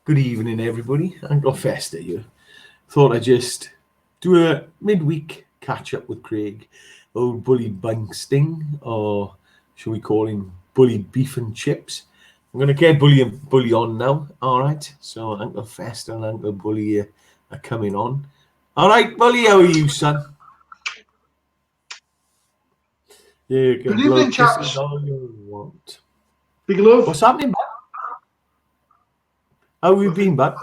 Good evening, everybody. Uncle Fester here. Thought I'd just do a midweek catch up with Craig, old Bully Bunsting, or shall we call him Bully Beef and Chips? I'm going to get Bully on now. All right. So Uncle Fester and Uncle Bully are coming on. All right, Bully, how are you, son? You can Good evening, chaps. all you want. Big love. What's happening, man? How have you been, bud?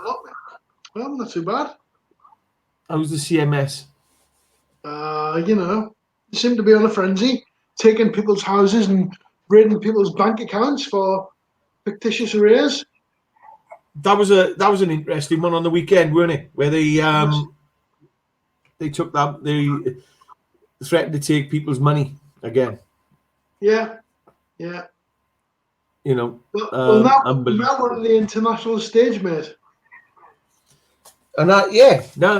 Well, not too bad. How's the CMS? You seem to be on a frenzy, taking people's houses and raiding people's bank accounts for fictitious arrears. That was an interesting one on the weekend, weren't it? Where they took that, they threatened to take people's money again. Yeah. You know, well, now we're on the international stage, mate. And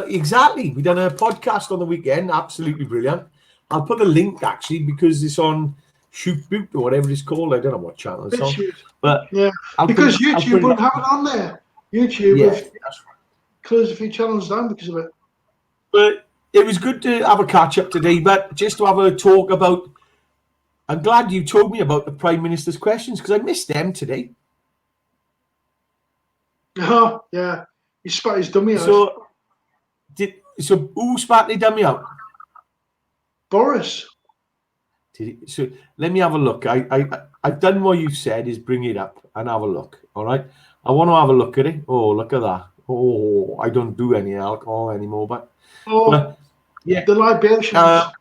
exactly. We done a podcast on the weekend, absolutely brilliant. I'll put a link actually because it's on Shoot Boot or whatever it's called. I don't know what channel it's on, but yeah, because YouTube won't have it on there. YouTube have closed a few channels down because of it. But it was good to have a catch up today, but just to have a talk about. I'm glad you told me about the Prime Minister's questions because I missed them today. Oh, yeah. He spat his dummy out. So who spat the dummy out? Boris. So let me have a look. I've done what you've said is bring it up and have a look. All right. I want to have a look at it. Oh, look at that. Oh, I don't do any alcohol anymore, but yeah. The libations.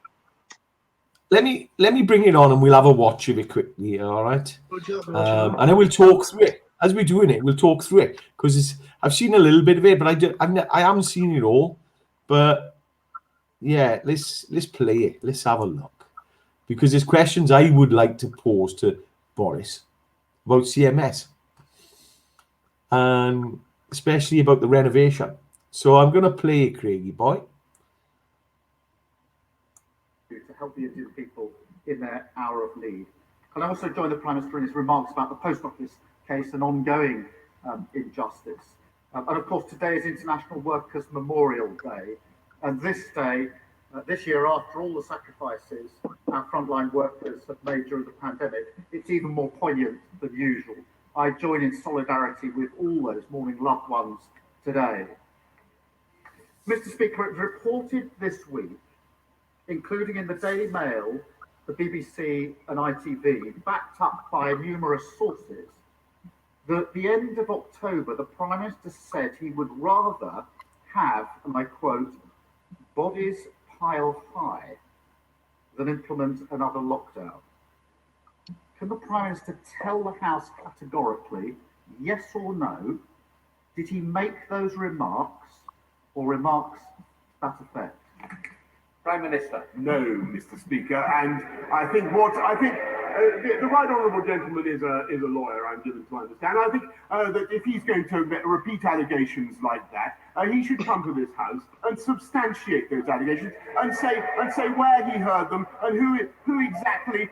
Let me bring it on and we'll have a watch of it quickly, all right? And then we'll talk through it. As we're doing it, we'll talk through it because I've seen a little bit of it, but I haven't seen it all. But yeah, let's play it. Let's have a look because there's questions I would like to pose to Boris about CMS and especially about the renovation. So I'm going to play it, Craigie boy. To help the Indian people in their hour of need. Can I also join the Prime Minister in his remarks about the Post Office case and ongoing injustice? And of course, today is International Workers' Memorial Day. And this day, this year, after all the sacrifices our frontline workers have made during the pandemic, it's even more poignant than usual. I join in solidarity with all those mourning loved ones today. Mr. Speaker, it was reported this week, including in the Daily Mail, the BBC and ITV, backed up by numerous sources, that at the end of October, the Prime Minister said he would rather have, and I quote, bodies pile high than implement another lockdown. Can the Prime Minister tell the House categorically, yes or no, did he make those remarks or remarks to that effect? Prime Minister. No, Mr. Speaker, and I think the right honourable gentleman is a lawyer, I'm given to understand. I think that if he's going to repeat allegations like that, he should come to this House and substantiate those allegations and say where he heard them and who exactly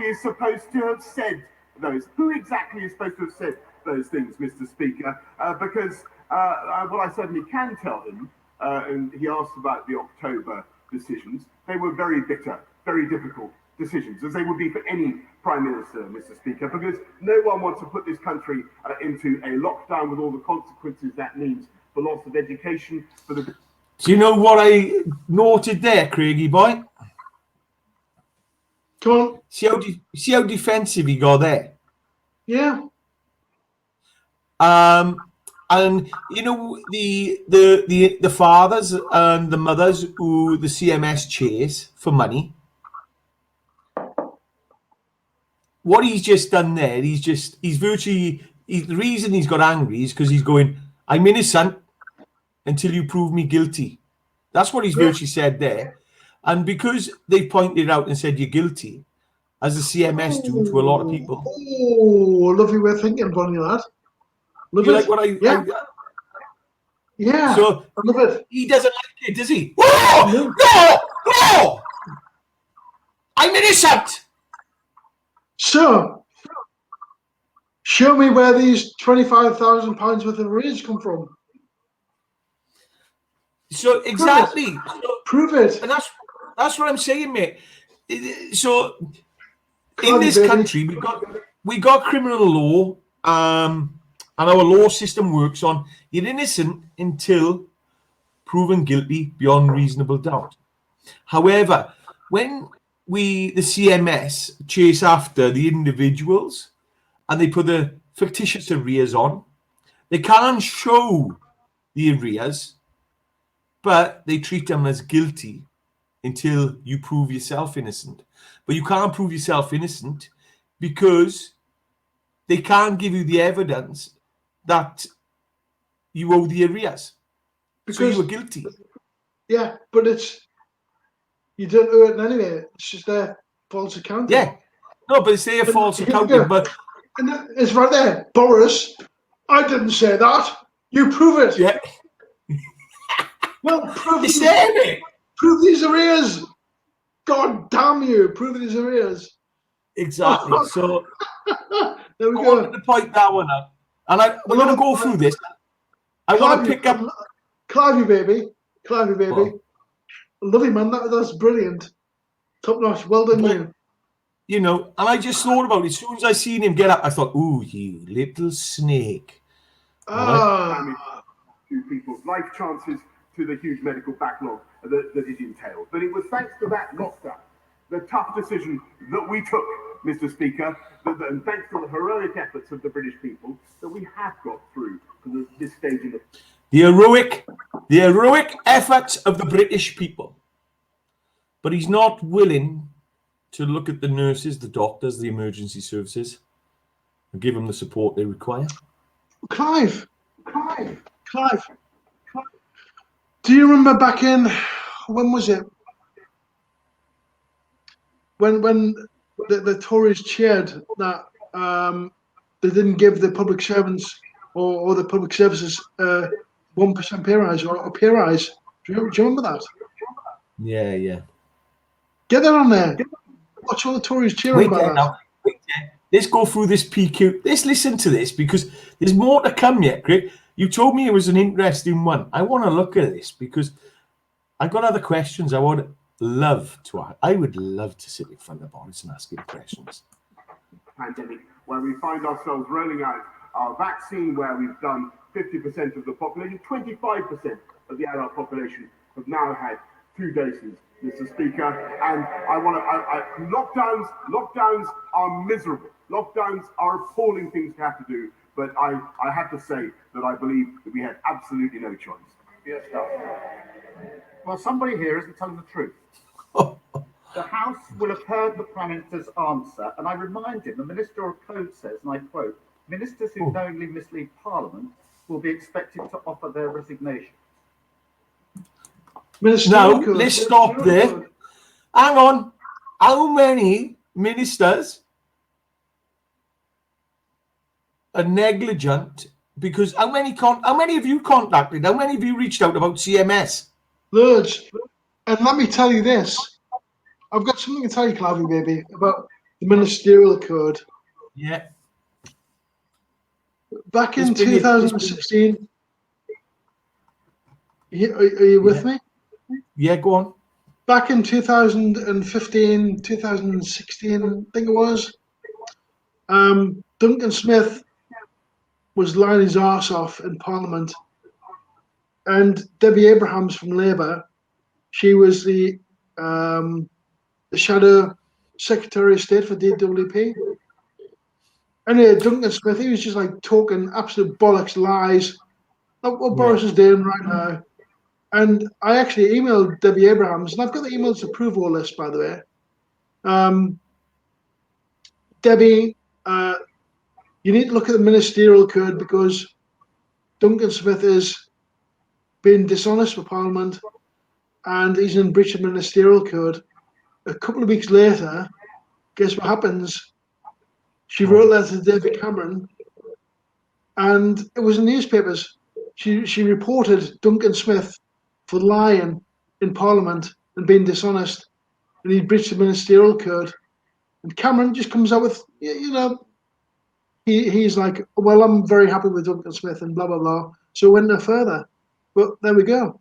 is supposed to have said those. Who exactly is supposed to have said those things, Mr. Speaker? Because what I certainly can tell him, and he asked about the October decisions, they were very bitter, very difficult decisions, as they would be for any Prime Minister, Mr. Speaker, because no one wants to put this country into a lockdown with all the consequences that means for loss of education, for the... Do you know what I noted there, Craigie boy? Come on. See how defensive he got there? Yeah. And you know the fathers and the mothers who the CMS chase for money. What he's just done there, the reason he's got angry is because he's going, I'm innocent until you prove me guilty. That's what he's virtually said there. And because they pointed out and said you're guilty, as the CMS do to a lot of people. Oh, lovely way of thinking, Bonnie, lad. Love you it. Like what yeah. So I love it. He doesn't like it, does he? Oh, no! I'm innocent. So Show me where these £25,000 worth of arrears come from. So exactly. Prove it. And that's what I'm saying, mate. So in On, this baby. country, we got criminal law, and our law system works on you're innocent until proven guilty beyond reasonable doubt. However, when the CMS chase after the individuals and they put the fictitious arrears on, they can't show the arrears, but they treat them as guilty until you prove yourself innocent. But you can't prove yourself innocent because they can't give you the evidence that you owe the arrears. Because, so you were guilty. Yeah, but you don't owe it anyway. It's just their false accounting. Yeah. No, but it's their false accounting. But and it's right there. Boris, I didn't say that. You prove it. Yeah. Well, prove these arrears. God damn you. Prove these arrears. Exactly. So there we I go. wanted to point that one out. And we're going to go through this. I want to pick up... Clivey, baby. Oh. Love you, man. That's brilliant. Top notch. Well done, you. You know, and I just thought about it. As soon as I seen him get up, I thought, ooh, you little snake. Damage to people's life chances, to the huge medical backlog that it entailed. But it was thanks to that lockdown, the tough decision that we took, Mr. Speaker, and thanks to the heroic efforts of the British people, that we have got through to this stage in the heroic efforts of the British people. But he's not willing to look at the nurses, the doctors, the emergency services, and give them the support they require. Clive. Do you remember back in, when was it? When the Tories cheered that they didn't give the public servants or the public services 1% pay rise or a pay rise. Do you remember that? Yeah. Get that on there. Watch all the Tories cheering about that. Let's go through this PQ. Let's listen to this because there's more to come yet, Greg. You told me it was an interesting one. I want to look at this because I've got other questions I would love to ask. I would love to sit in front of Boris and ask him questions. Pandemic, where we find ourselves rolling out our vaccine, where we've done 50% of the population, 25% of the adult population have now had 2 doses, Mr. Speaker. And lockdowns are miserable. Lockdowns are appalling things to have to do. But I have to say that I believe that we had absolutely no choice. Yes, well, somebody here isn't telling the truth. The House will have heard the Prime Minister's answer, and I remind him the Minister of Code says, and I quote, "Ministers who knowingly mislead Parliament will be expected to offer their resignation." Now, let's stop there. Hang on. How many ministers are negligent? Because how many have you contacted? How many have you reached out about CMS? Loads. And let me tell you this. I've got something to tell you, Clivey, baby, about the ministerial code. Yeah. Back in 2016. Are you with me? Yeah, go on. Back in 2015, 2016, I think it was, Duncan Smith was lying his arse off in Parliament, and Debbie Abrahams from Labour, she was the Shadow Secretary of State for DWP. Anyway, Duncan Smith, he was just like talking absolute bollocks lies, like what Boris is doing right now. And I actually emailed Debbie Abrahams, and I've got the emails to prove all this, by the way. Debbie, you need to look at the ministerial code because Duncan Smith is being dishonest with Parliament and he's in breach of ministerial code. A couple of weeks later, guess what happens? She wrote a letter to David Cameron and it was in newspapers. She reported Duncan Smith for lying in Parliament and being dishonest, and he breached the ministerial code. And Cameron just comes out with, you know, he's like, well, I'm very happy with Duncan Smith and blah blah blah. So went no further. But there we go.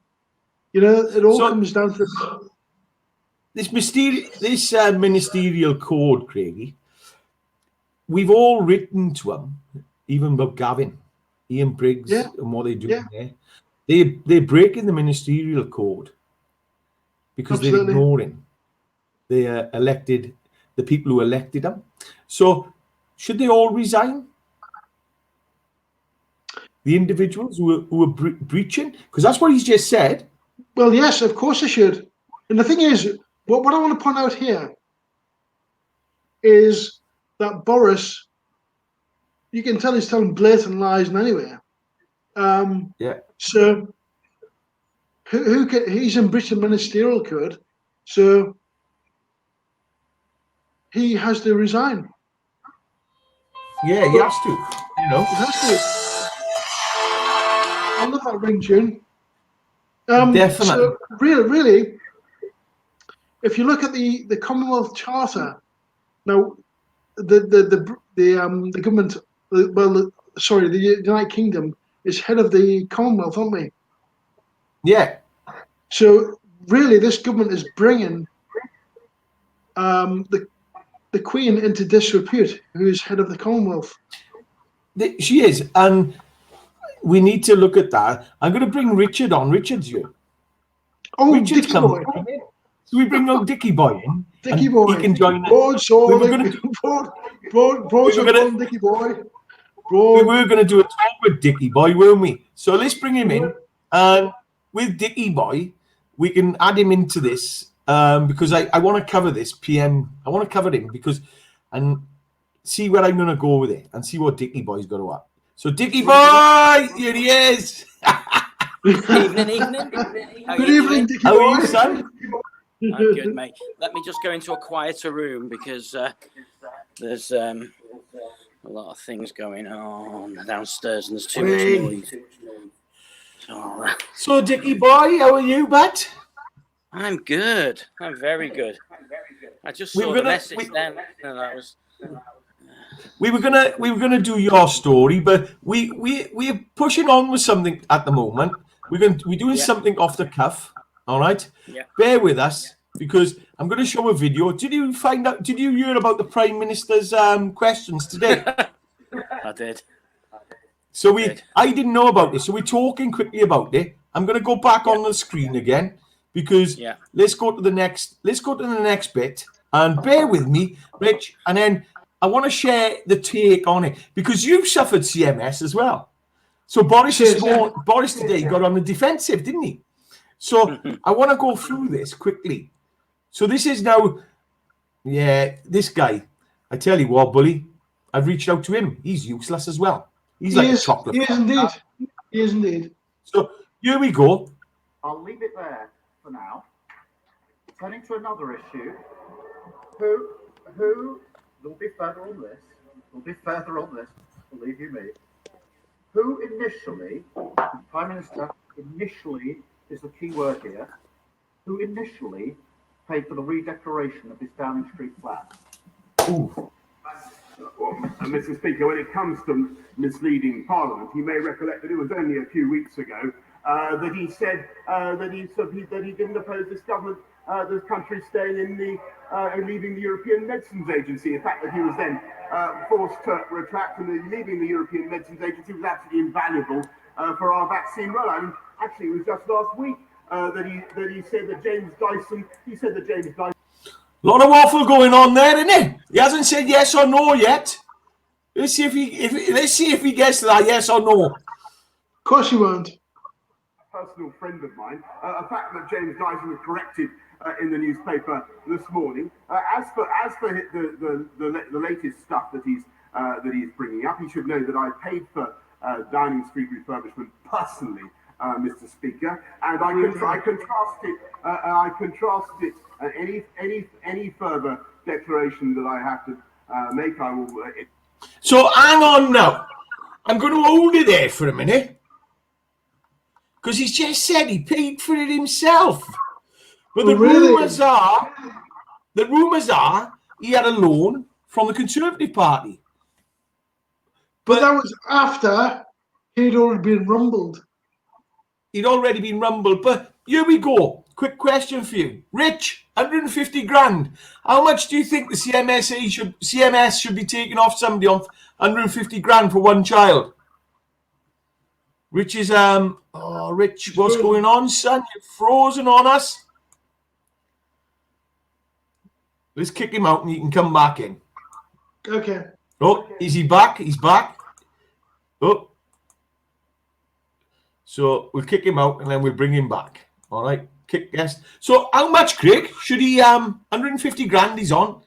You know, it all comes down to this ministerial code, Craigie. We've all written to him, even about Gavin, Ian Briggs, and what they do there. They're breaking the ministerial code because they're ignoring the people who elected them. So should they all resign? The individuals who are breaching? Because that's what he's just said. Well, yes, of course they should. And the thing is, what I want to point out here is that Boris, you can tell he's telling blatant lies anyway. So he's in breach of ministerial code, so he has to resign. Yeah, he has to. You know, he has to. I love that ring tune. Definitely. So really, if you look at the Commonwealth Charter, now the government, the United Kingdom is head of the Commonwealth, aren't we? Yeah. So really, this government is bringing the Queen into disrepute, who's head of the Commonwealth. She is, and we need to look at that. I'm going to bring Richard on. Richard's here. Oh, Richard's Dickie boy. So we bring out Dickie boy in. Dickie boy. He can join us. We were going to Dickie boy. We were going to do a talk with Dickie boy, weren't we? So let's bring him in, and with Dickie boy, we can add him into this because I want to cover this PM. I want to cover him and see where I'm going to go with it and see what Dickie boy's got to add. So Dickie boy, here he is. Evening. Good evening, Dickie boy. How are you, son? I'm good, mate. Let me just go into a quieter room because there's a lot of things going on downstairs and there's too much noise. So Dickie boy, how are you, bud? I'm good. I'm very good. I just saw the message then, and that was. We were gonna do your story, but we're pushing on with something at the moment. We're doing something off the cuff. All right. Yeah. Bear with us because I'm going to show a video. Did you hear about the Prime Minister's questions today? I did. So I didn't know about this. So we're talking quickly about it. I'm going to go back on the screen again because let's go to the next bit and bear with me, Rich, and then I want to share the take on it because you suffered CMS as well. So Boris today got on the defensive, didn't he? So I want to go through this quickly. So this is now, this guy. I tell you what, Bully, I've reached out to him. He's useless as well. He's like a chocolate. He is indeed. He is indeed. So here we go. I'll leave it there for now. Turning to another issue. Who there'll be further on this, believe you me. Who initially, Prime Minister, is the key word here, who initially paid for the redecoration of this Downing Street flat? Well, Mr. Speaker, when it comes to misleading Parliament, you may recollect that it was only a few weeks ago that he said that he didn't oppose this government, this country staying in leaving the European Medicines Agency. In fact, that he was then forced to retract, and leaving the European Medicines Agency was absolutely invaluable for our vaccine rollout. And actually, it was just last week that he said that James Dyson. A lot of waffle going on there, isn't it? He hasn't said yes or no yet. Let's see if he gets that yes or no. Of course he won't. A personal friend of mine, a fact that James Dyson was corrected in the newspaper this morning. As for the latest stuff that he's bringing up, he should know that I paid for Downing Street refurbishment personally, Mr. Speaker, and I contrast it. Any further declaration that I have to make, I will. So hang on now. I'm going to hold it there for a minute because he's just said he paid for it himself. But the rumours are he had a loan from the Conservative Party. But that was after he'd already been rumbled. He'd already been rumbled. But here we go. Quick question for you. Rich, 150 grand. How much do you think the CMS should be taking off somebody on 150 grand for one child? Rich is, oh, Rich, what's going on, son? You're frozen on us. Let's kick him out and he can come back in. Okay. Oh, is he back? He's back. Oh. So we'll kick him out and then we'll bring him back. All right. Kick guest. So how much, Craig? Should he 150 grand he's on?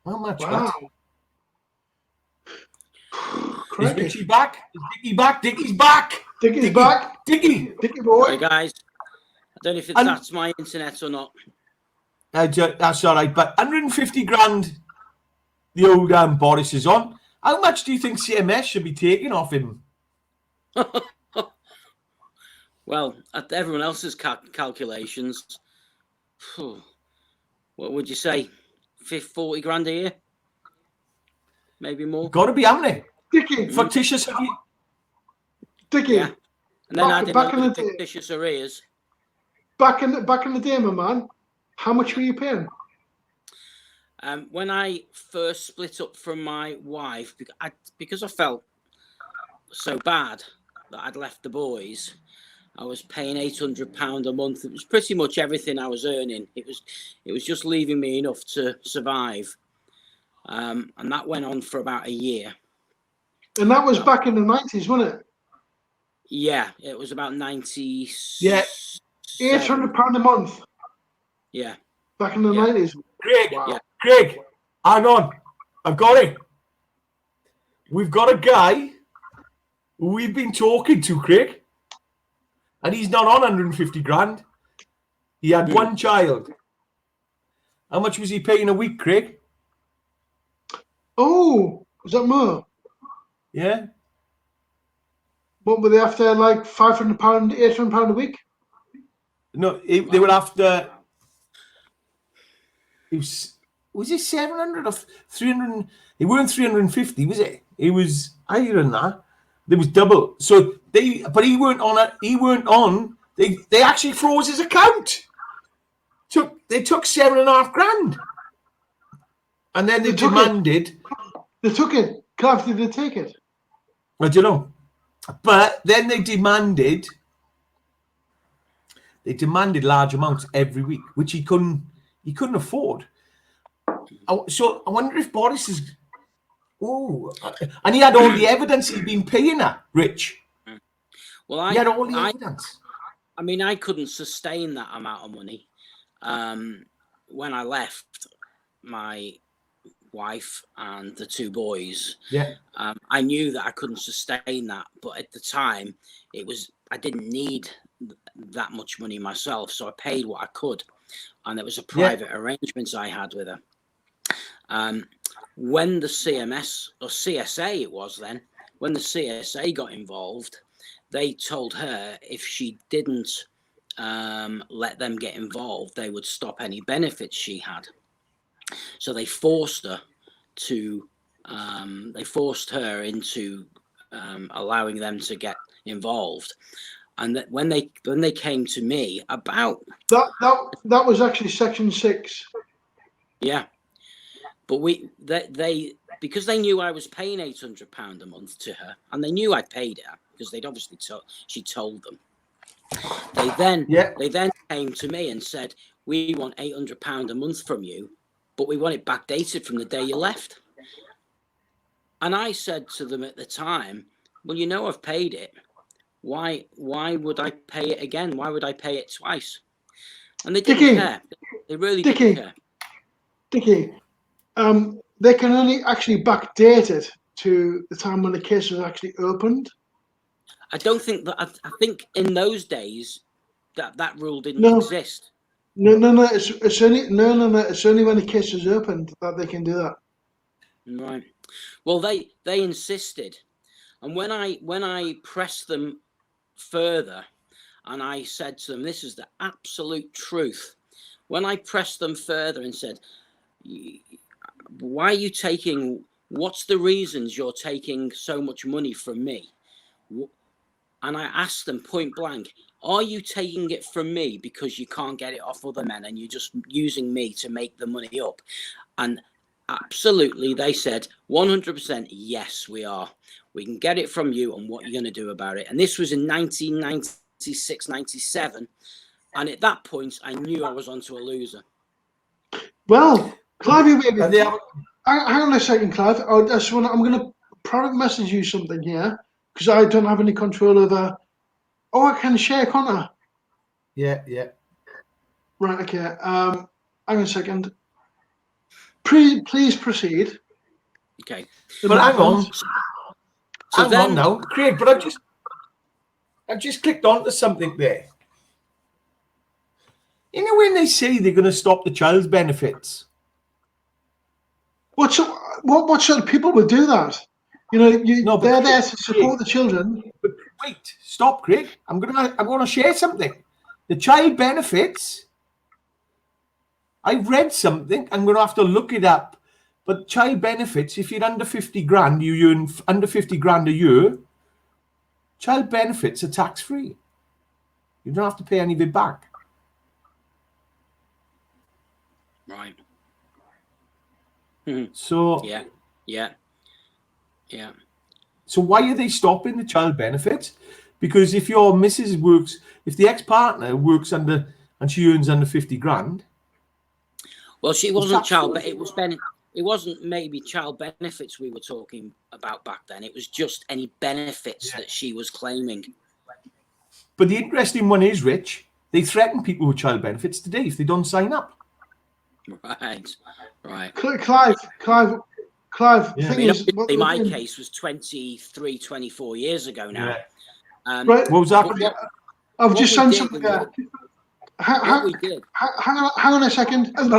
How much? Wow. Is Richie back? Is Dickie back? Dickie's back. Dickie's back. Dickie boy. Hey guys, I don't know if that's my internet or not. That's all right. But 150 grand the old Boris is on. How much do you think CMS should be taking off him? Well, at everyone else's calculations, what would you say? 40 grand a year? Maybe more? Got to be, haven't it? Dickie. Fictitious. Dickie. Yeah. And then back in the fictitious arrears. Back in the day, my man, how much were you paying? When I first split up from my wife, because I felt so bad that I'd left the boys, I was paying £800 a month. It was pretty much everything I was earning. It was just leaving me enough to survive, and that went on for about a year. And that was back in the 90s, wasn't it? Yeah, it was about 90. Yeah, £800 a month. Yeah, back in the 90s. Craig, yeah. Craig, hang on, I've got it. We've got a guy who we've been talking to, Craig, and he's not on 150 grand. He had one child. How much was he paying a week, Craig? Oh, was that more? Yeah. What were they after, like £500, £800 a week? No, they were after. Was it 700 or 300? It weren't 350, was it? It was higher than that. There was double. So but he weren't on it. He weren't on. They actually froze his account. They took £7.5 grand, and then they demanded. They took it. Clive, did they take it? I don't know, but then they demanded. They demanded large amounts every week, which he couldn't afford. So I wonder if Boris is. Oh, and he had all the evidence he'd been paying her, Rich. Well, he had all the evidence. I mean, I couldn't sustain that amount of money. When I left my wife and the two boys, I knew that I couldn't sustain that. But at the time, I didn't need that much money myself, so I paid what I could, and it was a private arrangement I had with her. When the CMS or CSA it was then, when the CSA got involved, they told her if she didn't let them get involved, they would stop any benefits she had. So they forced her to. They forced her into allowing them to get involved. And that when they came to me about that was actually Section 6. Yeah, but they because they knew I was paying £800 a month to her, and they knew I paid her because they'd obviously she told them. They then came to me and said, "We want £800 a month from you, but we want it backdated from the day you left." And I said to them at the time, "Well, you know I've paid it. Why would I pay it again? Why would I pay it twice?" And they didn't care. They really didn't care. Dickie, they can only actually backdate it to the time when the case was actually opened. I don't think that. I think in those days that rule didn't exist. No. It's only when the case was opened that they can do that. Right. Well, they insisted, and when I pressed them further, and I said to them, "This is the absolute truth." When I pressed them further and said, "Why are you taking what's the reasons you're taking so much money from me? And I asked them point blank, are you taking it from me because you can't get it off other men and you're just using me to make the money up? And absolutely, they said 100% yes, we are. We can get it from you, and what you're going to do about it. And this was in 1996, 97. And at that point, I knew I was onto a loser. Well, Clive, hang on a second, Clive. I'm going to private message you something here because I don't have any control over. Oh, I can share, can't I? Yeah. Right. Okay. Hang on a second. Please proceed. Okay. But hang on. So hang on now, Craig. But I've just clicked onto something there. You know when they say they're going to stop the child's benefits? What sort of people would do that? You know, they're there to support the children. But wait, stop, Craig. I'm gonna share something. The child benefits. I've read something. I'm gonna have to look it up. But child benefits, if you're under 50 grand, you earn under 50 grand a year. Child benefits are tax free. You don't have to pay any of it back. Right. So yeah. So why are they stopping the child benefits? Because if your missus works, if the ex-partner works under and she earns under 50 grand. Well, she wasn't child, but it wasn't maybe child benefits we were talking about back then. It was just any benefits that she was claiming. But the interesting one is, Rich, they threaten people with child benefits today if they don't sign up. Right. Clive. Yeah. I mean, my case was 23, 24 years ago now. Yeah. Right. What was that? I've just sent something there. What we did. Hang on a second. Hang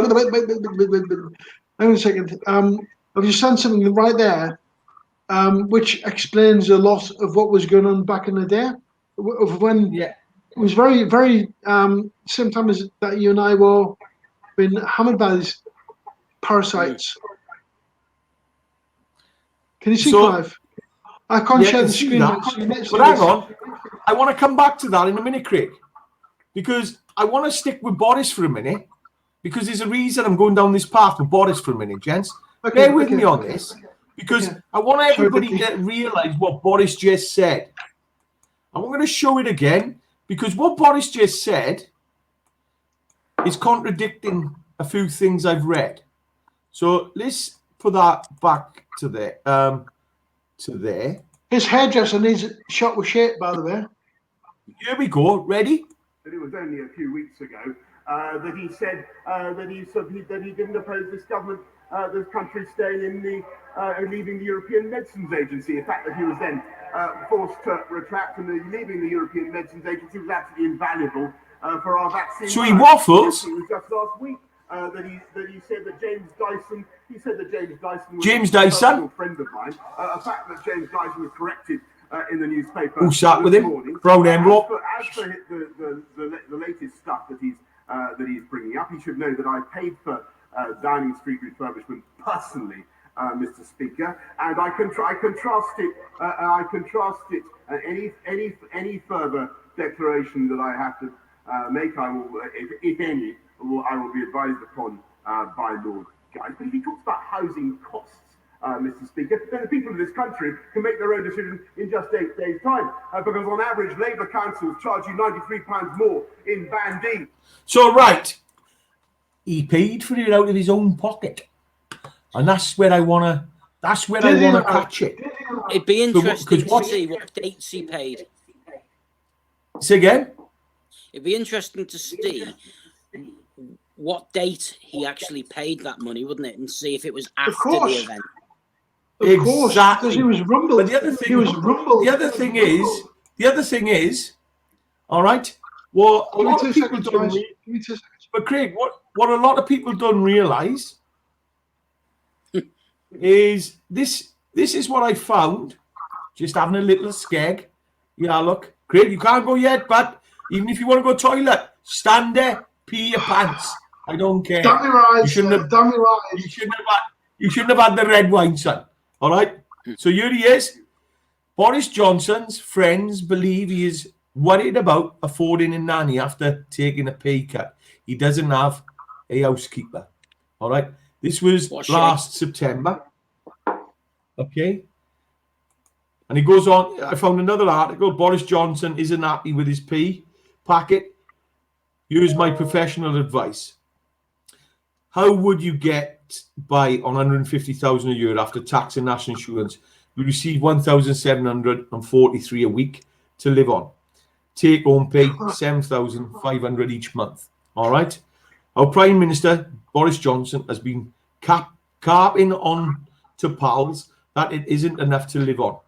on a second. I've just sent something right there, which explains a lot of what was going on back in the day. Of when it was very, very same time as that you and I were being hammered by these parasites. Can you see, Clive? I can't share the screen. But hang on. I want to come back to that in a minute, Craig. Because I want to stick with Boris for a minute. Because there's a reason I'm going down this path with Boris for a minute, gents. Bear with me on this. Because I want everybody to realise what Boris just said. I'm going to show it again. Because what Boris just said is contradicting a few things I've read. So let's put that back to there. His hairdresser needs a shot with shape, by the way. Here we go. Ready? But it was only a few weeks ago that he said that he didn't oppose this government, this country staying in the leaving the European Medicines Agency. In fact, that he was then forced to retract, and leaving the European Medicines Agency was absolutely invaluable for our vaccine. So he waffles. It was just last week. That he said that James Dyson was James a Dyson, personal friend of mine. A fact that James Dyson was corrected in the newspaper. Who sat with him? Morning. Brown envelope. As for the latest stuff that he's bringing up, he should know that I paid for Downing Street refurbishment personally, Mr. Speaker, and I contrast it. Any further declaration that I have to make, I will, if any. I will be advised upon by Lord Guys. But if he talks about housing costs, Mr. Speaker, then the people of this country can make their own decision in just 8 days' time. Because on average, Labour councils charge you £93 more in Band D. So, right, he paid for it out of his own pocket. And that's where I want to catch it. It'd be interesting to see what dates he paid. Say again? It'd be interesting to see what date he actually paid that money, wouldn't it? And see if it was after the event. Of course, because he was rumbled. But the other thing is, all right, well, a lot of people don't realize, but Craig, what a lot of people don't realise is this is what I found, just having a little skeg. Yeah, look, Craig, you can't go yet, but even if you want to go toilet, stand there, pee your pants. I don't care. Damn me right. You shouldn't have had the red wine, son. All right. So here he is. Boris Johnson's friends believe he is worried about affording a nanny after taking a pay cut. He doesn't have a housekeeper. All right. This was last September. Okay. And he goes on. I found another article. Boris Johnson isn't happy with his pay packet. Here's my professional advice. How would you get by on 150,000 a year after tax and national insurance? You receive 1,743 a week to live on. Take home pay 7,500 each month. All right. Our Prime Minister Boris Johnson has been carping on to pals that it isn't enough to live on.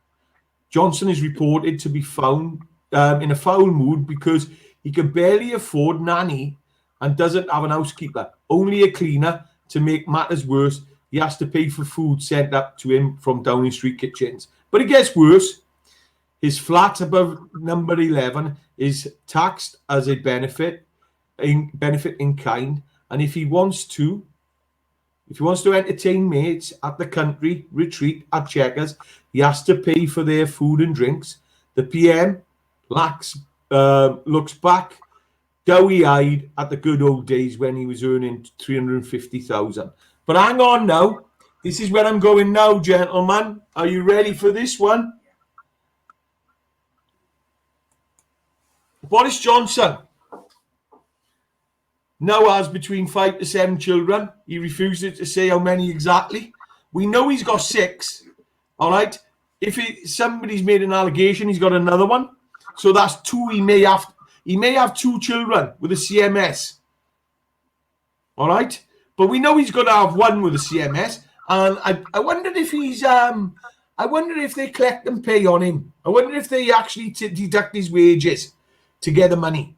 Johnson is reported to be found in a foul mood because he can barely afford nanny and doesn't have an housekeeper, only a cleaner. To make matters worse, he has to pay for food sent up to him from Downing Street kitchens. But it gets worse. His flat above number 11 is taxed as a benefit in kind, and if he wants to entertain mates at the country retreat at Chequers, he has to pay for their food and drinks. The PM looks back doughy-eyed at the good old days when he was earning 350,000. But hang on now. This is where I'm going now, gentlemen. Are you ready for this one? Boris Johnson now has between 5 to 7 children. He refuses to say how many exactly. We know he's got 6. All right. If somebody's made an allegation, he's got another one. So that's 2 he may have. He may have 2 children with a CMS. All right. But we know he's going to have 1 with a CMS. And I wonder if he's, I wonder if they collect and pay on him. I wonder if they actually deduct his wages to get the money.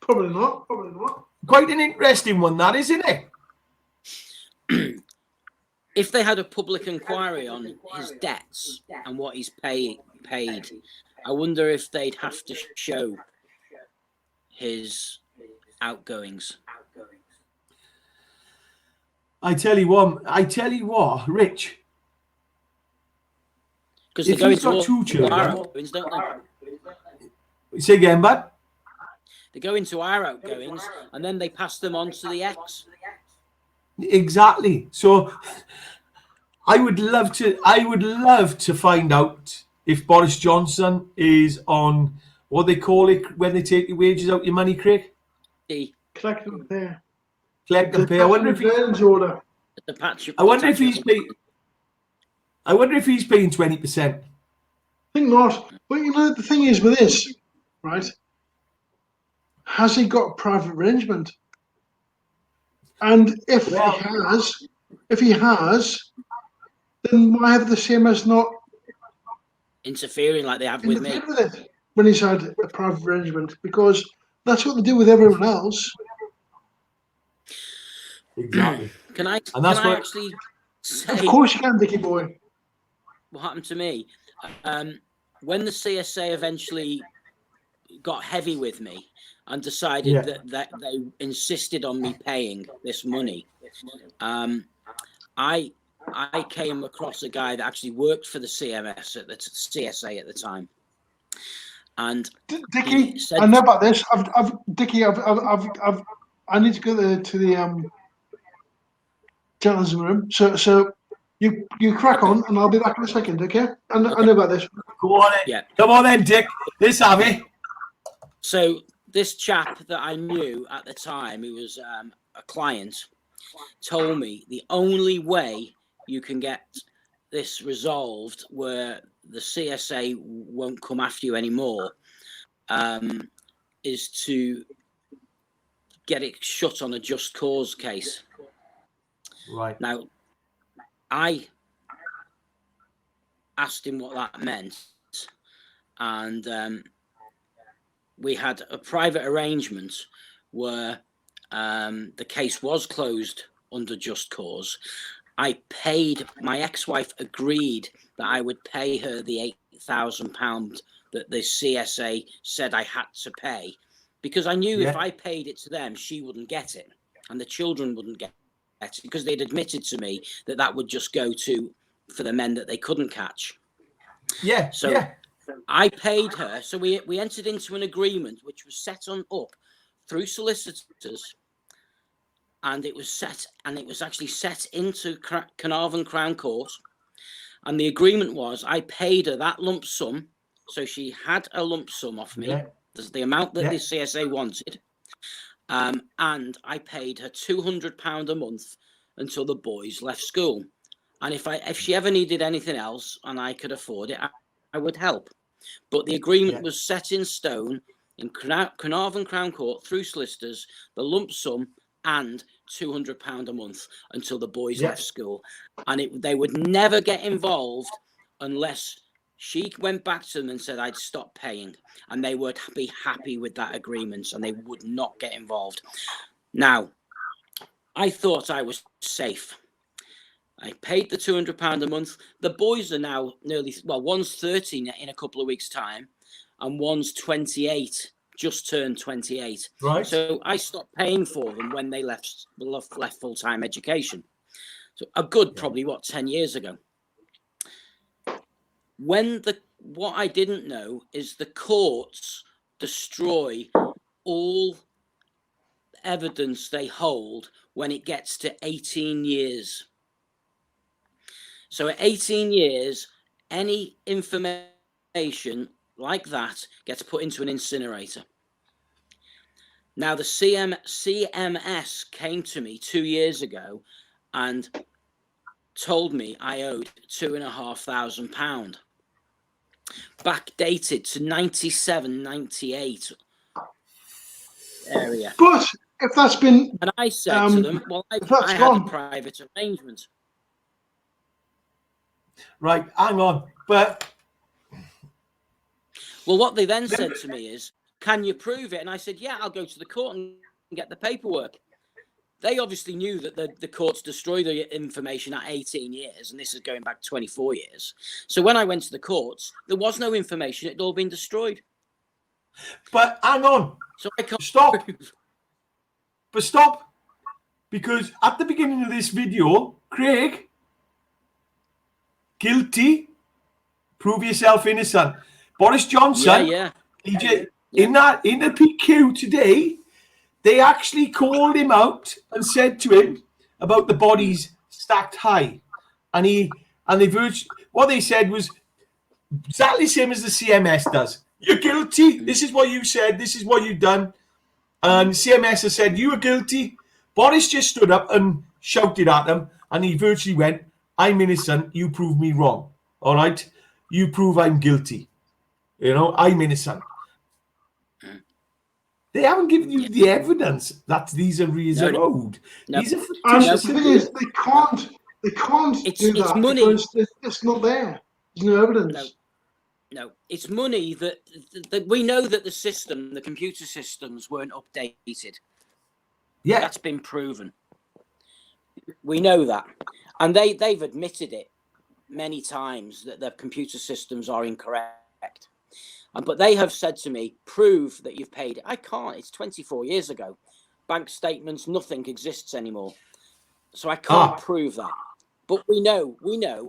Probably not. Probably not. Quite an interesting one, that, isn't it? If they had a public inquiry on his debts and what he's paid, I wonder if they'd have to show his outgoings. I tell you what, Rich. Because they're going to 2 children, outgoings, don't they? Say again, bud. They go into our outgoings and then they pass them on to the ex. Exactly. So I would love to find out if Boris Johnson is on what they call it when they take your wages out, your money, Craig. Collect and pay. Collect and pay. I wonder if he's paying 20%. I think not. But you know, the thing is with this, right? Has he got a private arrangement? And if he has, then why have the CMS not interfering like they have with me with it when he's had a private arrangement? Because that's what they do with everyone else. Exactly. Can I actually say? Of course you can, Dickie boy. What happened to me when the CSA eventually got heavy with me and decided that they insisted on me paying this money? I came across a guy that actually worked for the CMS at the CSA at the time, and Dickie, I know about this. I need to go to the journalism room. So you crack on, and I'll be back in a second. Okay? I know about this. Go on then. Yeah. Come on then, Dick. Let's have it. So this chap that I knew at the time, who was a client, told me the only way you can get this resolved where the CSA won't come after you anymore is to get it shut on a just cause case. Right. Now, I asked him what that meant, and we had a private arrangement where the case was closed under just cause. I paid, my ex-wife agreed that I would pay her the £8,000 that the CSA said I had to pay, because I knew if I paid it to them, she wouldn't get it and the children wouldn't get because they'd admitted to me that that would just go to for the men that they couldn't catch. Yeah. So yeah. I paid her. So we entered into an agreement which was set up through solicitors, and it was actually set into Carnarvon Crown Court. And the agreement was I paid her that lump sum. So she had a lump sum off me. Yeah. The amount that Yeah. the CSA wanted. And I paid her £200 a month until the boys left school. And if she ever needed anything else and I could afford it, I would help. But the agreement was set in stone in Carnarvon Crown Court through solicitors, the lump sum and £200 a month until the boys left school. And they would never get involved unless she went back to them and said I'd stop paying, and they would be happy with that agreement and they would not get involved. Now, I thought I was safe. I paid the £200 a month. The boys are now one's 13 in a couple of weeks' time, and one's 28, just turned 28. Right. So I stopped paying for them when they left full-time education. So a good, probably 10 years ago. What I didn't know is the courts destroy all evidence they hold when it gets to 18 years. So at 18 years, any information like that gets put into an incinerator. Now, the CMS came to me 2 years ago and told me I owed £2,500, backdated to 97, 98 area. But if that's been, and I said to them, well, I had a private arrangement. Right, hang on. But well, what they then said to me is, can you prove it? And I said, yeah, I'll go to the court and get the paperwork. They obviously knew that the courts destroy the information at 18 years, and this is going back 24 years. So when I went to the courts, there was no information. It had all been destroyed. But hang on. So I can't stop. But stop. Because at the beginning of this video, Craig, guilty, prove yourself innocent. Boris Johnson, in the PQ today, they actually called him out and said to him about the bodies stacked high. And what they said was exactly the same as the CMS does. You're guilty. This is what you said. This is what you've done. And CMS has said, you are guilty. Boris just stood up and shouted at them. And he virtually went, I'm innocent. You prove me wrong. All right? You prove I'm guilty. You know, I'm innocent. They haven't given you the evidence that these arrears are owed. These are the thing is, they can't do that money. Because it's not there. There's no evidence. No, it's money that we know that the computer systems weren't updated. Yeah, that's been proven. We know that, and they've admitted it many times that the computer systems are incorrect. But they have said to me, prove that you've paid it. I can't. It's 24 years ago. Bank statements, nothing exists anymore. So I can't prove that. But we know,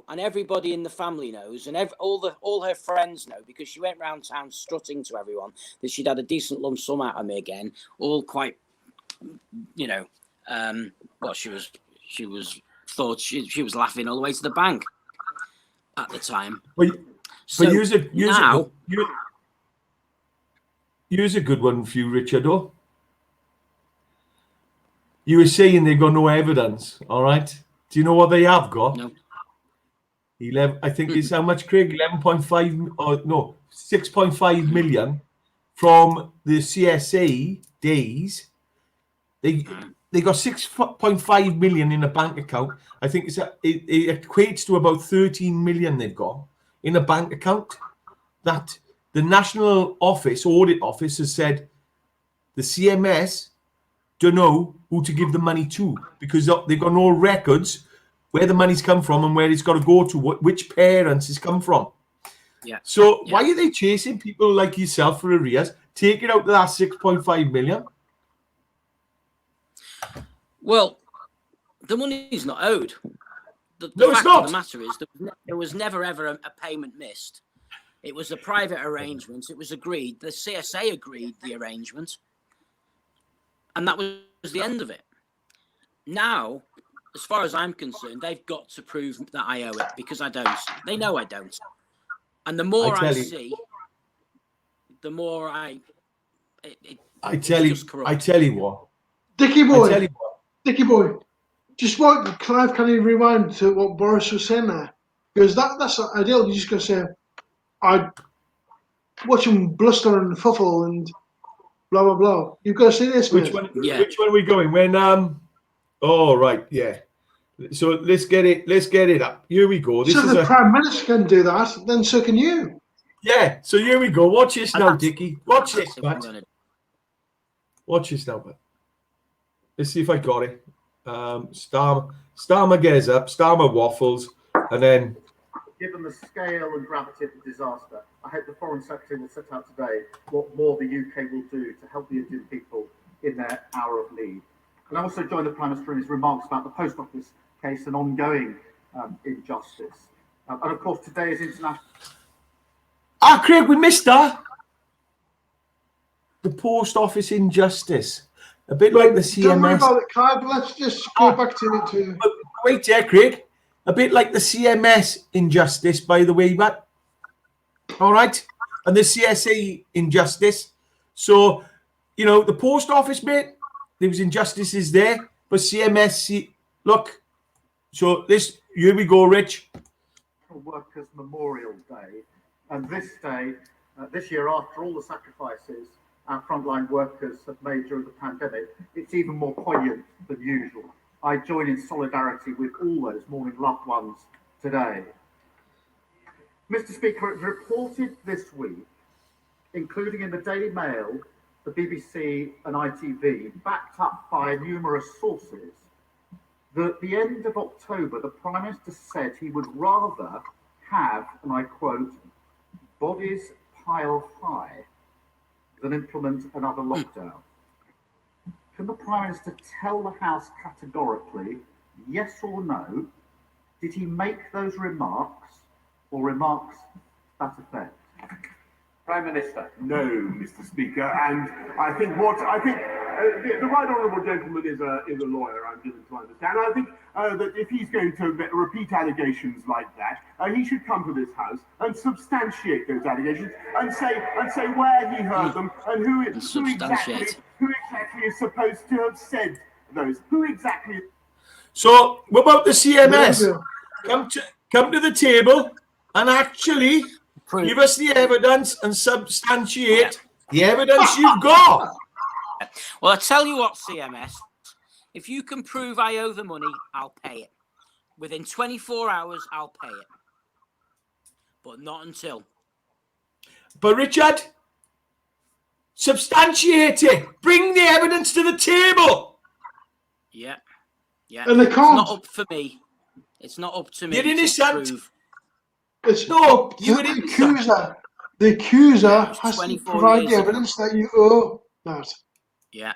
and everybody in the family knows, and all her friends know, because she went round town strutting to everyone that she'd had a decent lump sum out of me again, all quite, she was laughing all the way to the bank at the time. Here's a good one for you, Richard. You were saying they've got no evidence, all right? Do you know what they have got? No. 11. I think it's how much, Craig? 11.5 or no, 6.5 million from the CSA days. They got 6.5 million in a bank account. I think it equates to about 13 million they've got in a bank account. That the National Audit Office has said the CMS don't know who to give the money to because they've got no records where the money's come from and where it's got to go to, which parents it's come from. Yeah. So why are they chasing people like yourself for arrears? Take it out to that 6.5 million. Well, The money's not owed. The No, it's fact not. of the matter is there was never ever a payment missed. It was a private arrangement. It was agreed. The CSA agreed the arrangement, and that was the end of it. Now, as far as I'm concerned, they've got to prove that I owe it, because I don't. They know I don't. And the more I see, the more I tell you what. Dickie boy, just what Clive, can you rewind to what Boris was saying there? Because that's ideal. You're just gonna say, I watch him bluster and fuffle and blah blah blah. You've got to see this. Which one? Yeah. Which one are we going? When Oh right, yeah. So let's get it up. Here we go. This so is the Prime Minister can do that, then so can you. Yeah. So here we go. Watch this now, Dickie. Watch this, Pat. Watch this now, Pat. Let's see if I got it. Starmer gets up, Starmer waffles, and then. Given the scale and gravity of the disaster, I hope the Foreign Secretary will set out today what more the UK will do to help the Indian people in their hour of need. And I also join the Prime Minister in his remarks about the Post Office case and ongoing injustice. And of course, today is International... Craig, we missed that. The Post Office injustice. A bit like the CMS. Don't worry about it, Clive. Let's just go back to it. Wait, yeah, Craig. A bit like the CMS injustice, by the way, but all right, and the CSA injustice. So, you know, the Post Office, mate, there was injustices there, but CMS, look. So here we go, Rich. Workers' Memorial Day, and this day, this year, after all the sacrifices our frontline workers have made during the pandemic, it's even more poignant than usual. I join in solidarity with all those mourning loved ones today. Mr. Speaker, it was reported this week, including in the Daily Mail, the BBC and ITV, backed up by numerous sources, that at the end of October, the Prime Minister said he would rather have, and I quote, bodies pile high than implement another lockdown. Can the Prime Minister tell the House categorically, yes or no, did he make those remarks or remarks that effect? Prime Minister. No, Mr. Speaker, and I think the right honourable gentleman is a lawyer, I'm given to understand. I think that if he's going to repeat allegations like that, he should come to this House and substantiate those allegations and say where he heard them and who exactly is supposed to have said those. Who exactly? So what about the CMS? Come to the table and actually give us the evidence and substantiate the evidence you've got. Well, I tell you what, CMS, if you can prove I owe the money, I'll pay it. Within 24 hours, I'll pay it. But not until. But Richard, substantiate it. Bring the evidence to the table. Yeah. And they can't. It's not up for me. It's not up to me. You're innocent. Prove. It's no, you the accuser. The accuser has to provide the evidence that you owe that. Yeah.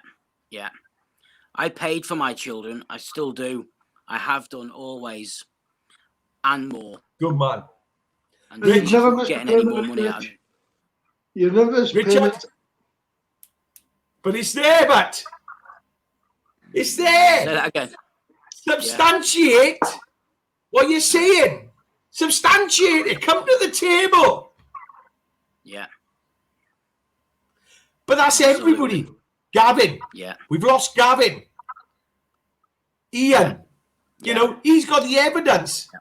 I paid for my children. I still do. I have done always, and more. Good man. And you've never missed getting any more money out of me. You've never missed payment. But it's there, but it's there. Say that again. Substantiate what you're saying. Substantiate it. Come to the table. Yeah. But that's everybody. Gavin. Yeah. We've lost Gavin. Ian. You know, he's got the evidence. Yeah.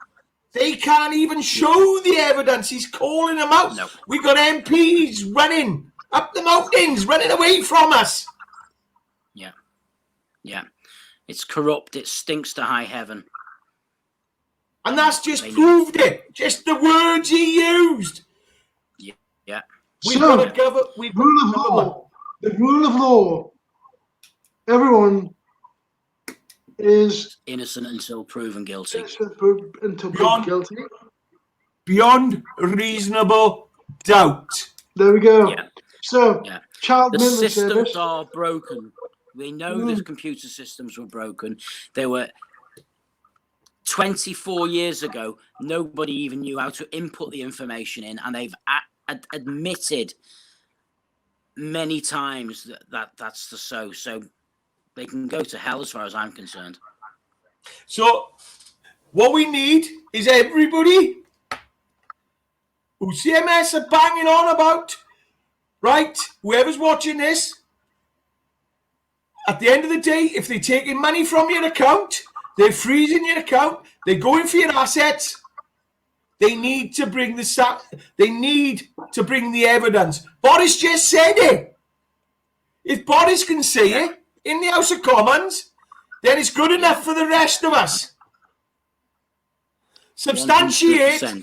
They can't even show the evidence. He's calling them out. No. We've got MPs running up the mountains, running away from us. Yeah. It's corrupt. It stinks to high heaven. And that's just proved it. Just the words he used. Yeah. The rule of law. Everyone is innocent until proven guilty. Until proven guilty. Beyond reasonable doubt. There we go. Yeah. So, child the memory systems service are broken. We know the computer systems were broken. They were 24 years ago, nobody even knew how to input the information in, and they've admitted many times that's the so they can go to hell as far as I'm concerned. So what we need is everybody who CMS are banging on about, right? Whoever's watching this, at the end of the day, if they're taking money from your account, they're freezing your account, they're going for your assets, they need to bring the evidence. Boris just said it. If Boris can say it in the House of Commons, then it's good enough for the rest of us. Substantiate 100%.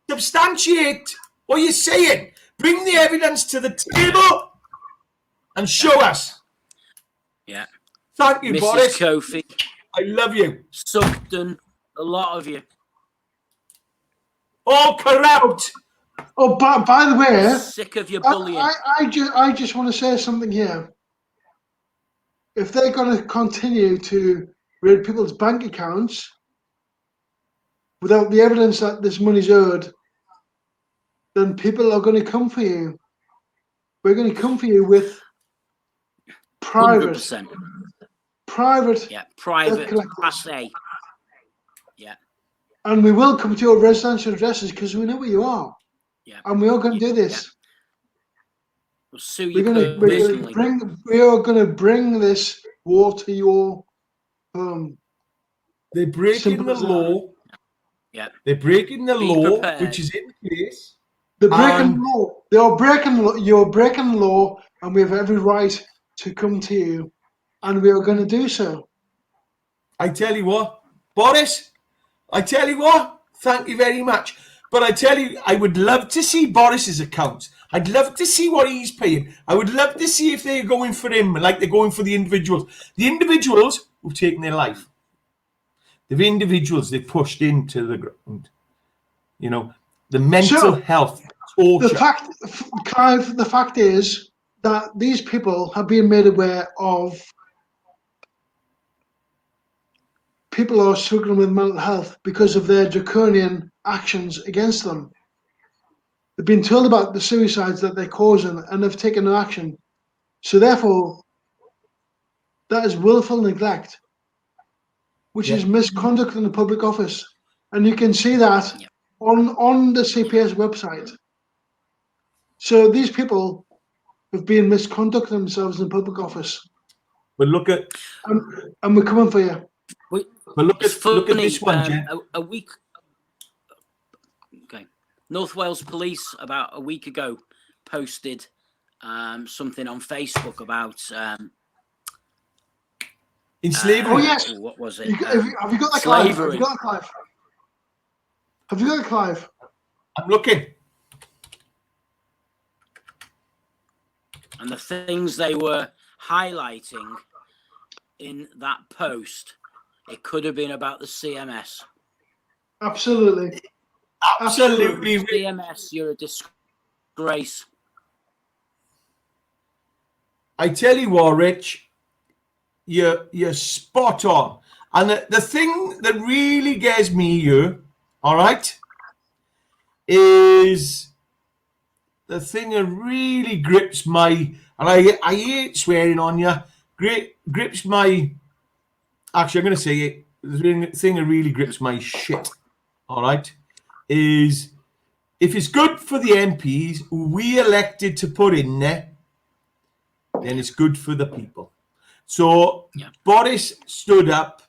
substantiate what you're saying. Bring the evidence to the table and show us. Yeah. Thank you, Mrs. Boris. Kofi, I love you. Sugden, a lot of you. All corrupt. Oh, by the way, Sick of your bullying. I just want to say something here. If they're going to continue to raid people's bank accounts without the evidence that this money's owed, then people are going to come for you. We're going to come for you with private. 100%. Private. Yeah, private, class A. Yeah. And we will come to your residential addresses because we know where you are. Yeah. And we are going to do this. Yeah. We'll sue you personally. We are going to bring this war to your home. They're breaking the law. Yeah. They're breaking the law, prepared. which is in place. They're breaking the law. They are breaking the law. You're breaking the law, and we have every right to come to you, and we are going to do so. I tell you what, Boris, thank you very much. But I tell you, I would love to see Boris's accounts. I'd love to see what he's paying. I would love to see if they're going for him like they're going for the individuals. The individuals who've taken their life. The individuals they pushed into the ground. You know, the mental health torture. Clive, the fact is that these people have been made aware of people are struggling with mental health because of their draconian actions against them. They've been told about the suicides that they're causing and they've taken no action. So therefore, that is willful neglect, which is misconduct in the public office. And you can see that on the CPS website. So these people have been misconducting themselves in the public office. But look at... And we're coming for you. But look at this one, Jen. A week... Okay. North Wales Police, about a week ago, posted something on Facebook about... in slavery. Oh, yes. What was it? Have you got that, slavery. Clive? Have you got that, Clive? Have you got that, Clive? I'm looking. And the things they were highlighting in that post, it could have been about the CMS. Absolutely. Absolutely. CMS, you're a disgrace. I tell you what, Rich, you're spot on. And the thing that really gets me here, all right, is the thing that really grips my, and I hate swearing on you, grips my, actually I'm going to say it, the thing that really grips my shit, all right, is if it's good for the MPs who we elected to put in there, then it's good for the people. So Boris stood up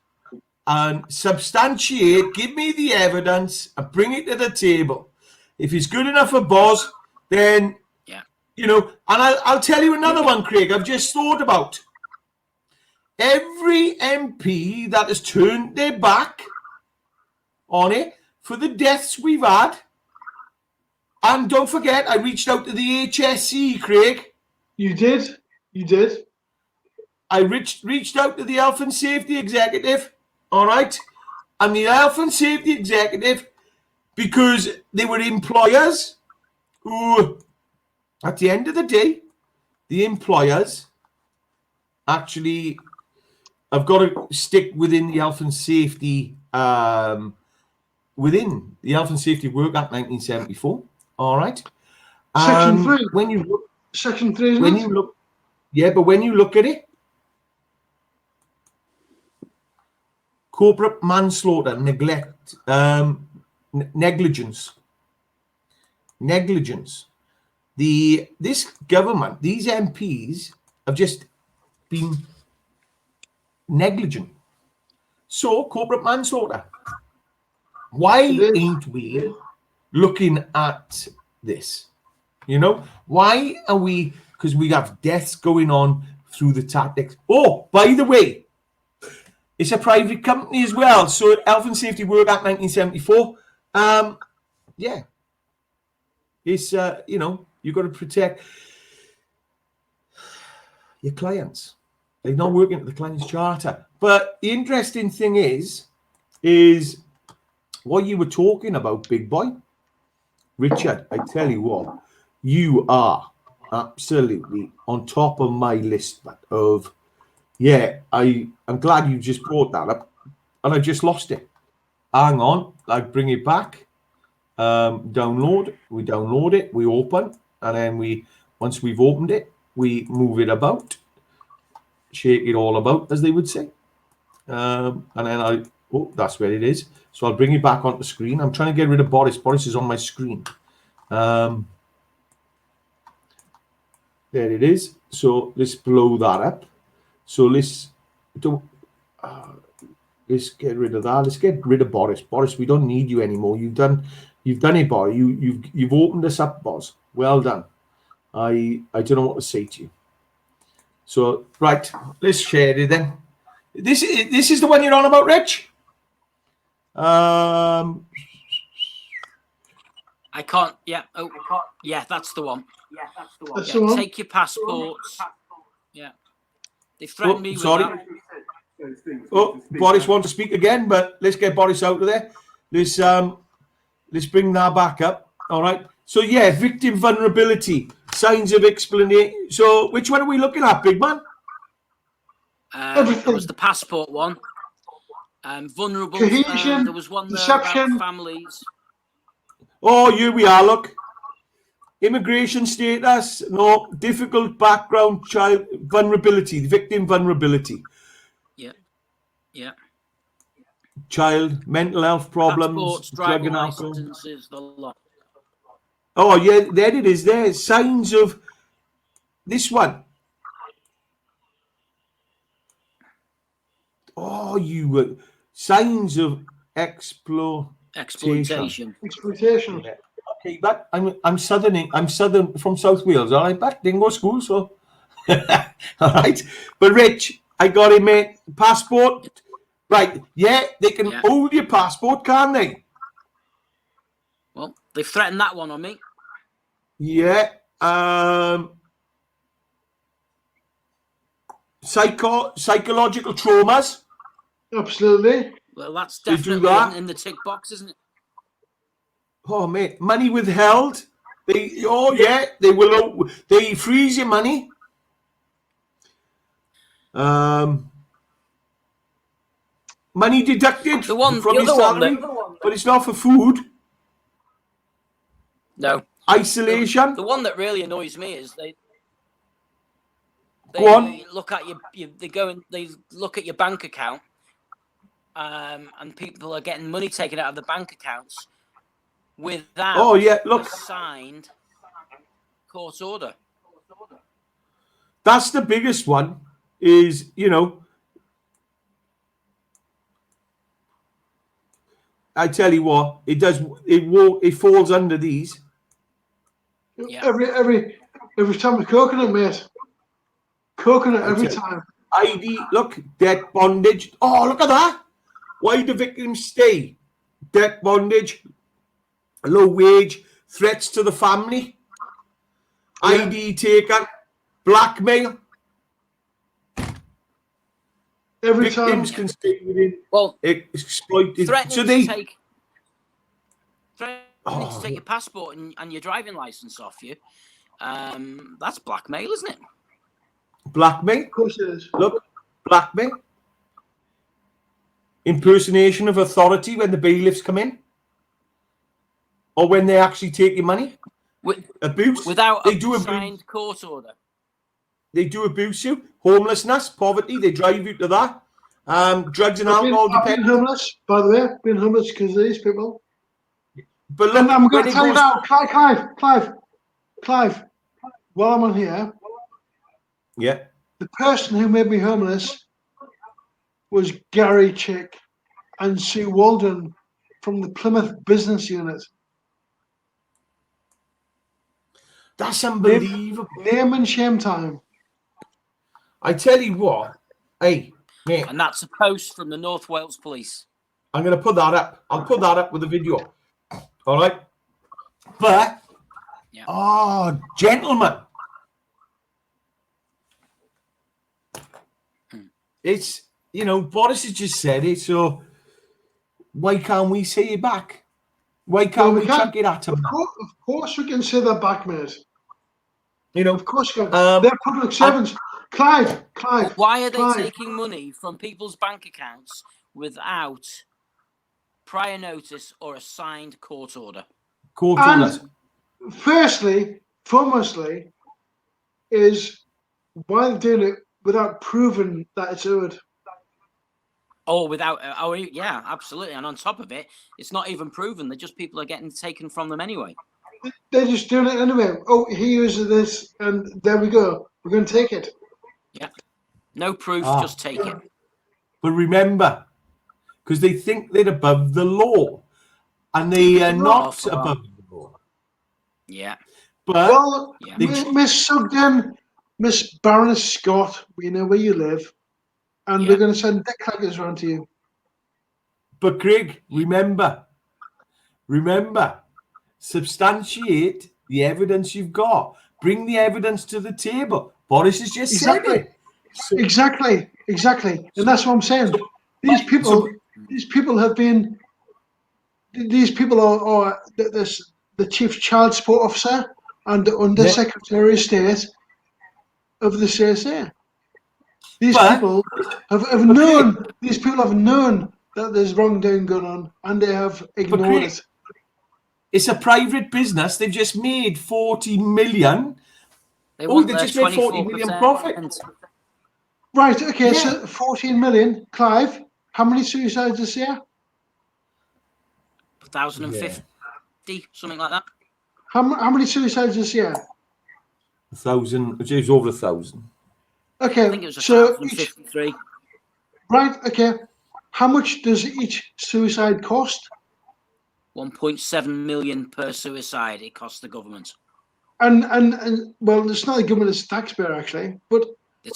and substantiate, give me the evidence and bring it to the table. If it's good enough for Boz, then, you know, and I'll tell you another one, Craig, I've just thought about. Every MP that has turned their back on it for the deaths we've had, and don't forget, I reached out to the HSE, Craig. You did. You did. I reached out to the Health and Safety Executive, all right? And the Health and Safety Executive, because they were employers who, at the end of the day, the employers actually have got to stick within the health and safety within the Health and Safety Work Act 1974. All right. Section 3. When you look, Section 3, isn't when it? you look, yeah, but when you look at it, corporate manslaughter, neglect, negligence. This government, these MPs have just been negligent. So corporate manslaughter. Why ain't we looking at this? You know, why are we? Because we have deaths going on through the tactics. Oh, by the way, it's a private company as well. So Health and Safety Work Act 1974. Yeah. It's, you know, you've got to protect your clients. They're not working at the client's charter. But the interesting thing is what you were talking about, big boy. Richard, I tell you what, you are absolutely on top of my list of, yeah, I'm glad you just brought that up, and I just lost it. Hang on, I bring it back. Download, we download it, we open, and then once we've opened it, we move it about, shake it all about, as they would say. And then that's where it is. So I'll bring it back onto the screen. I'm trying to get rid of Boris. Boris is on my screen. There it is. So let's blow that up. So let's get rid of that. Let's get rid of Boris. Boris, we don't need you anymore. You've done it, Boris. You've opened us up, boss. Well done. I don't know what to say to you. So right, let's share it then. This is the one you're on about, Rich. I can't. Yeah. Oh, yeah. That's the one. That's the one. Take your passports. Yeah. They threatened me with that. Boris wants to speak again, but let's get Boris out of there. Let's bring that back up. All right. So yeah, victim vulnerability, signs of explanation. So which one are we looking at, big man? It was the passport one. Vulnerable. Cohesion, there was one there deception. about families. Oh, here we are. Look, immigration status, no, difficult background, child vulnerability, victim vulnerability. Yeah. Child mental health problems, Passports, drug and driving alcohol. licenses, the lot. Oh yeah, there it is. There, signs of this one. Oh, signs of exploitation. Exploitation. Yeah. Okay, but I'm southern from South Wales. All right, but didn't go to school, so all right. But Rich, I got him, mate. Passport, right? Yeah, they can hold your passport, can't they? Well, they threatened that one on me. Yeah. Psychological traumas. Absolutely. Well, that's definitely in the tick box, isn't it? Oh, mate, money withheld. They freeze your money. Money deducted from your salary, but it's not for food. No. Isolation. The one that really annoys me is they look at they look at your bank account, and people are getting money taken out of the bank accounts without a signed court order. That's the biggest one. Is I tell you what, it falls under these. Yeah. Every time with coconut, mate. Coconut every time. ID, look, debt bondage. Oh, look at that. Why do victims stay? Debt bondage, low wage, threats to the family, ID taken, blackmail. Every victims time. Can stay within exploited. So they threatening to take your passport and your driving license off you. That's blackmail, isn't it? Blackmail? Of course it is. Look, blackmail. impersonation of authority when the bailiffs come in, or when they actually take your money. Abuse. Without they a do signed court order. They do abuse you. Homelessness, poverty, they drive you to that. Drugs and alcohol I've been dependence. homeless, by the way. Been homeless because of these people. But look, And I'm going when to it tell you goes, now, Clive, while I'm on here, yeah, the person who made me homeless was Gary Chick and Sue Walden from the Plymouth Business Unit. that's unbelievable. Name and shame time. I tell you what, hey, mate, And that's a post from the North Wales Police. I'm going to put that up. I'll put that up with the video. All right? But, Yeah. oh, gentlemen, it's, you know, Boris has just said it, so why can't we say it back? Why can't we chuck it at him? Of course we can say that back, mate. You know, Of course we can. They're public servants. Clive. Why are they taking money from people's bank accounts without prior notice or a signed court order? Court orders. Foremostly, is why they're doing it without proving that it's owed. Oh, yeah, absolutely. And on top of it, it's not even proven. They're just people are getting taken from them anyway. They're just doing it anyway. Oh, he uses this, and there we go. We're going to take it. Yeah. No proof, just take it. But remember, because they think they're above the law, and they are not above the law. Yeah. But well, Miss Sugden, Miss Baroness Scott, we know where you live, and we're going to send dick claggers around to you. But Craig, remember, substantiate the evidence you've got. Bring the evidence to the table. Boris has just said it. So, exactly, and that's what I'm saying. These people have been. These people are the chief child support officer and the Under Secretary of State of the CSA. These people have known. These people have known that there's wrongdoing going on, and they have ignored it. It's a private business. They've just made 40 million. They just made 40 million profit. Right. Okay. So 14 million. Clive, how many suicides this year? 1,050, something like that. How many suicides this year? 1,000. It was over 1,000. Okay. I think it was 1,053. Right. Okay. How much does each suicide cost? 1.7 million per suicide. It costs the government. And well, it's not the government; it's the taxpayer actually. But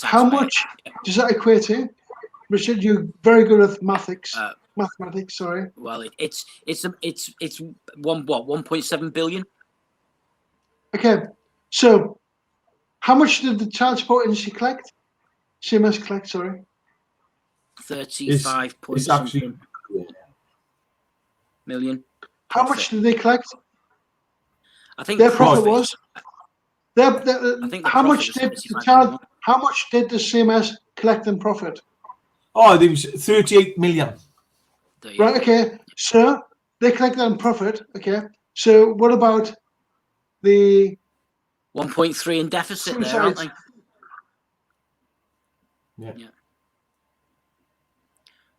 how much does that equate to? Richard, you're very good at mathematics. Sorry. Well, it's 1.7 billion. Okay, so how much did the child support industry collect? CMS collect, sorry. 35 point something million. How much did they collect? I think their profit was. How much did the CMS collect in profit? Oh, there was 38 million. Right. Okay. So they collect that in profit. Okay. So what about the 1.3 in deficit suicides? there, aren't they? Yeah.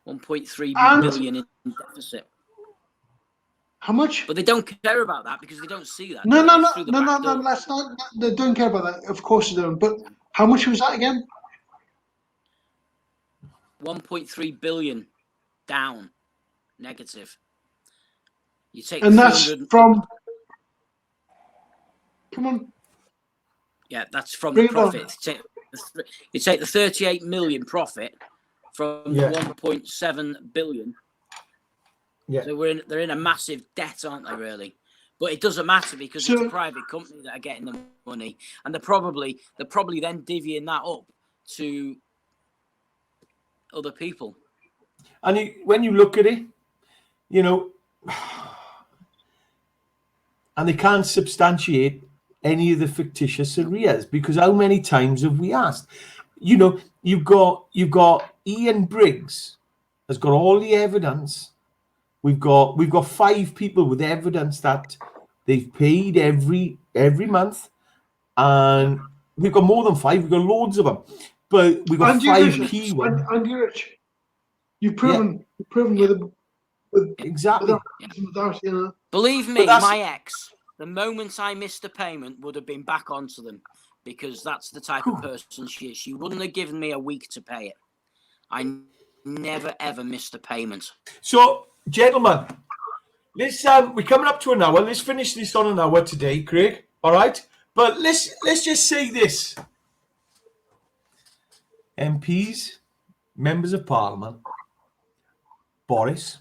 1.3 billion in deficit. How much? But they don't care about that because they don't see that. No. Let's not. They don't care about that. Of course they don't. But how much was that again? 1.3 billion down, negative. You take and that's from. Come on. Yeah, that's from the profit. You take the 38 million profit from the 1.7 billion. Yeah. So they're in a massive debt, aren't they? Really, but it doesn't matter because it's a private company that are getting the money, and they're probably then divvying that up to other people. And when you look at it, you know, and they can't substantiate any of the fictitious arrears because how many times have we asked? You know, you've got Ian Briggs, has got all the evidence. We've got 5 people with evidence that they've paid every month, and we've got more than 5. We've got loads of them, but we've got 5 key ones. And you're rich. You've proven with Exactly. without, you know. Believe me, my ex, the moment I missed a payment, would have been back onto them, because that's the type of person she is. She wouldn't have given me a week to pay it. I never ever missed a payment. So, gentlemen, let's we're coming up to an hour. Let's finish this on an hour today, Craig. All right, but let's just say this: MPs, members of Parliament, Boris,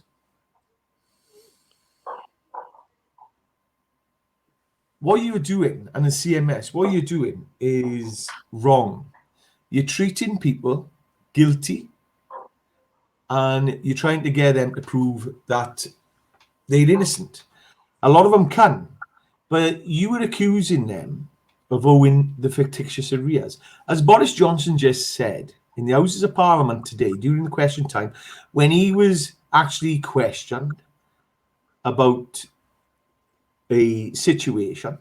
what you're doing, and the CMS, what you're doing is wrong. You're treating people guilty, and you're trying to get them to prove that they're innocent. A lot of them can, but you were accusing them of owing the fictitious arrears. As Boris Johnson just said in the Houses of Parliament today during the question time, when he was actually questioned about a situation,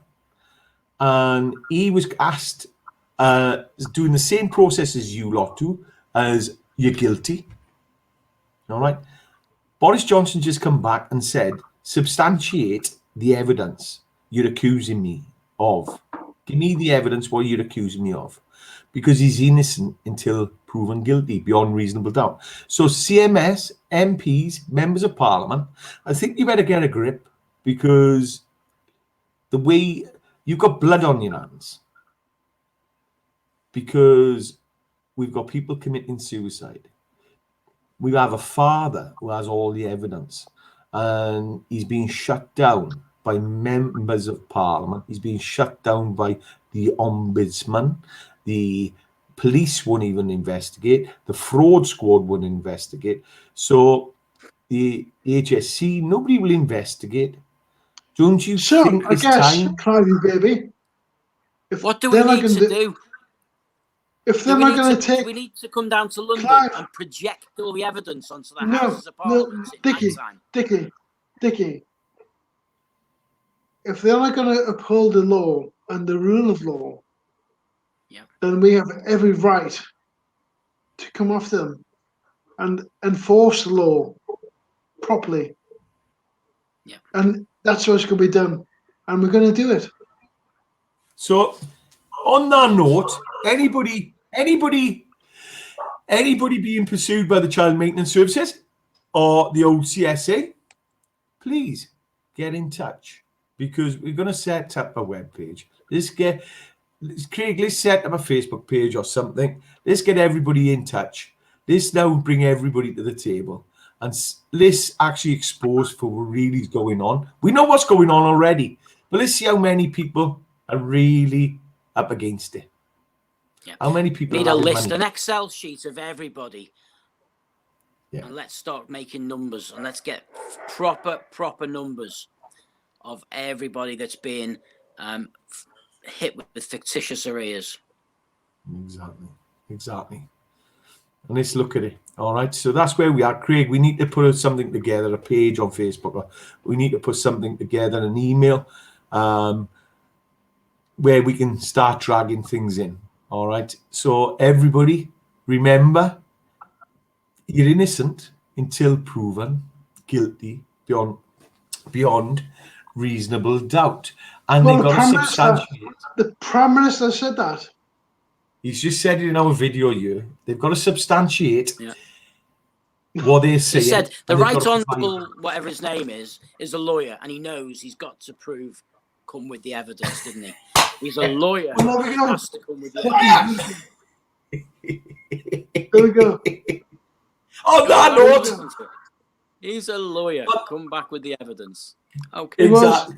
and he was asked, doing the same process as you lot do, as you're guilty. All right. Boris Johnson just come back and said, substantiate the evidence you're accusing me of. Give me the evidence what you're accusing me of. Because he's innocent until proven guilty beyond reasonable doubt. So CMS, MPs, members of Parliament, I think you better get a grip, because the way you've got blood on your hands, because we've got people committing suicide. We have a father who has all the evidence, and he's being shut down by members of Parliament. He's being shut down by the Ombudsman. The police won't even investigate. The fraud squad won't investigate. So the HSC, nobody will investigate. Don't you think I it's guess, time? Clivey baby. What do we need to do? If they're not going to take, we need to come down to London and project all the evidence onto the Houses of Parliament at night time. Dickie. If they're not going to uphold the law and the rule of law, then we have every right to come after them and enforce the law properly. Yeah. And that's what's going to be done, and we're going to do it. So, on that note, anybody being pursued by the Child Maintenance Services or the old CSA, please get in touch, because we're going to set up a webpage. Craig, let's set up a Facebook page or something. Let's get everybody in touch. Let's now bring everybody to the table, and let's actually expose for what really is going on. We know what's going on already, but let's see how many people are really up against it. Yeah. How many people need a list, an Excel sheet of everybody, and let's start making numbers, and let's get proper numbers of everybody that's being hit with fictitious arrears. Exactly. And let's look at it. All right. So that's where we are, Craig. We need to put something together, a page on Facebook, or we need to put something together, an email, where we can start dragging things in. All right. So everybody, remember, you're innocent until proven guilty beyond reasonable doubt. And they've got to substantiate. The Prime Minister said that. He's just said it in our video here. They've got to substantiate what they're saying. He said the right honourable, whatever his name is a lawyer, and he knows he's got to come with the evidence, didn't he? He's a lawyer. He has to come with the evidence. There we go. On that note, he's a lawyer. Come back with the evidence. Okay. Exactly.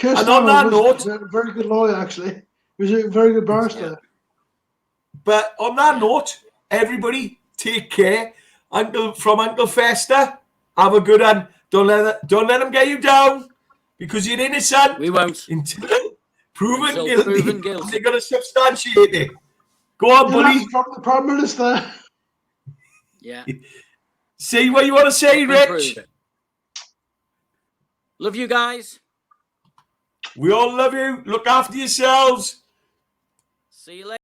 And on that note, a very good lawyer, actually. He was a very good barrister. Yeah. But on that note, everybody, take care. From Uncle Fester, have a good one. Don't let them get you down, because you're innocent. We won't. Until proven guilty. They're going to substantiate it. Go on, buddy. From the Prime Minister. Yeah. Say what you want to say, Rich. Love you guys. We all love you. Look after yourselves. See you later.